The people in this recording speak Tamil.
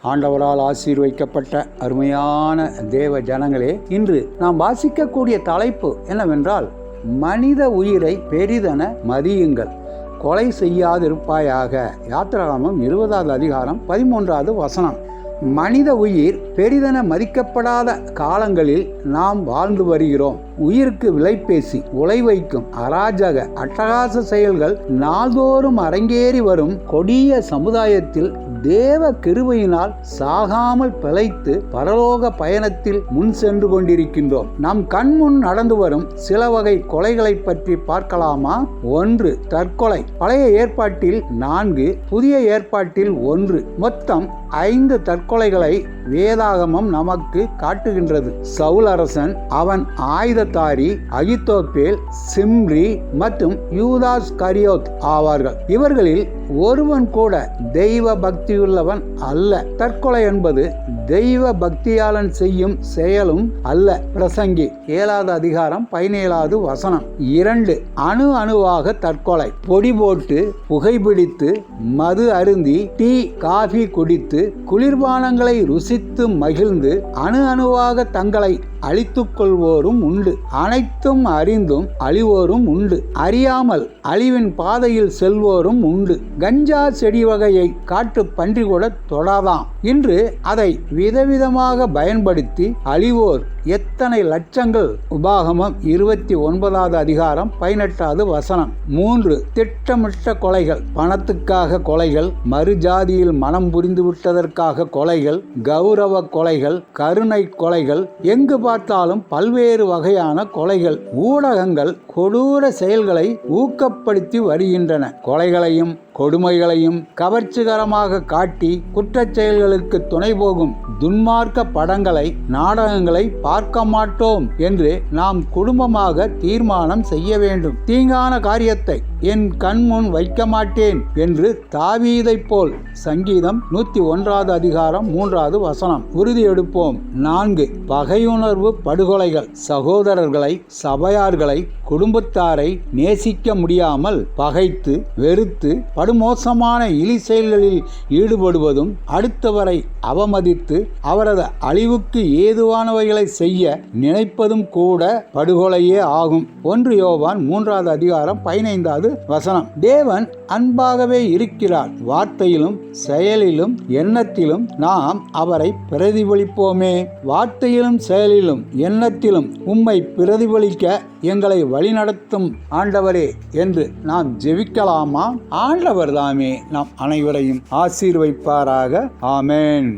ஆண்டவரால் ஆசீர்வதிக்கப்பட்ட அருமையான தேவ ஜனங்களே, இன்று நாம் வாசிக்கக்கூடிய தலைப்பு என்னவென்றால், மனித உயிரை பெரிதென மதியுங்கள், கொலை செய்யாதிருப்பாயாக. யாத்திராகமம் 20வது அதிகாரம் 13வது வசனம். மனித உயிர் பெரிதென மதிக்கப்படாத காலங்களில் நாம் வாழ்ந்து வருகிறோம். உயிருக்கு விலை பேசி உலை வைக்கும் அராஜக அட்டகாச செயல்கள் நாள்தோறும் அரங்கேறி வரும் கொடிய சமுதாயத்தில் தேவ கிருபையினால் சாகாமல் பிழைத்து பரலோக பயணத்தில் முன் சென்று கொண்டிருக்கின்றோம். நம் கண்முன் நடந்து வரும் சில வகை கொலைகளை பற்றி பார்க்கலாமா? 1. தற்கொலை. பழைய ஏற்பாட்டில் 4, புதிய ஏற்பாட்டில் 1, மொத்தம் 5 தற்கொலைகளை வேதாகமம் நமக்கு காட்டுகின்றது. சவுல் அரசன், அவன் ஆயுததாரி அகித்தோப்பேல், சிம்ரி மற்றும் யூதாஸ் கரியோத் ஆவார்கள். இவர்களில் ஒருவன் கூட தெய்வ பக்தியுள்ளவன் அல்ல. தற்கொலை என்பது தெய்வ பக்தியாளன் செய்யும் செயலும் அல்ல. பிரசங்கி 7வது அதிகாரம் 17வது வசனம். 2. அணுவாக தற்கொலை. பொடி போட்டு, புகைப்பிடித்து, மது அருந்தி, டீ காஃபி குடித்து, குளிர்பானங்களை ருசித்து மகிழ்ந்து அணுவாக தங்களை அழித்துக் கொள்வோரும் உண்டு. அனைத்தும் அறிந்தும் அழிவோரும் உண்டு. அறியாமல் அழிவின் பாதையில் செல்வோரும் உண்டு. கஞ்சா செடி வகையை காட்டு பன்றி கூட தொடாதாம். இன்று அதை விதவிதமாக பயன்படுத்தி அழிவோர் எத்தனை லட்சங்கள். உபாகமம் 29வது அதிகாரம் 18வது வசனம். 3. திட்டமிட்ட கொலைகள். பணத்துக்காக கொலைகள், மறுஜாதியில் மனம் புரிந்து விட்டதற்காக கொலைகள், கௌரவ கொலைகள், கருணை கொலைகள், எங்கு பார்த்தாலும் பல்வேறு வகையான கொலைகள். ஊடகங்கள் கொடூர செயல்களை ஊக்கப்படுத்தி வருகின்றன. கொலைகளையும் கொடுமைகளையும் கவர்ச்சிகரமாக காட்டி குற்றச் செயல்களுக்கு துணை போகும் துன்மார்க்க படங்களை, நாடகங்களை பார்க்க மாட்டோம் என்று நாம் குடும்பமாக தீர்மானம் செய்ய வேண்டும். தீங்கான காரியத்தை என் கண்முன் வைக்க மாட்டேன் என்று தாவீதைப் போல் சங்கீதம் 101வது அதிகாரம் 3வது வசனம் உறுதி எடுப்போம். 4. பகையுணர்வு படுகொலைகள். சகோதரர்களை, சபையார்களை, குடும்பத்தாரை நேசிக்க முடியாமல் பகைத்து வெறுத்து படுமோசமான இழி செயல்களில் ஈடுபடுவதும், அடுத்தவரை அவமதித்து அவரது அழிவுக்கு ஏதுவானவைகளை செய்ய நினைப்பதும் கூட படுகொலையே ஆகும். 1 யோவான் 3வது அதிகாரம் 15வது வசனம். தேவன் அன்பாகவே இருக்கிறார். வார்த்தையிலும் செயலிலும் எண்ணத்திலும் நாம் அவரை பிரதிபலிப்போமே. வார்த்தையிலும் செயலிலும் எண்ணத்திலும் உம்மை பிரதிபலிக்க எங்களை வழிநடத்தும் ஆண்டவரே என்று நாம் ஜெபிக்கலாமா? ஆண்டவர் தாமே நாம் அனைவரையும் ஆசீர்வதிப்பாராக. ஆமென்.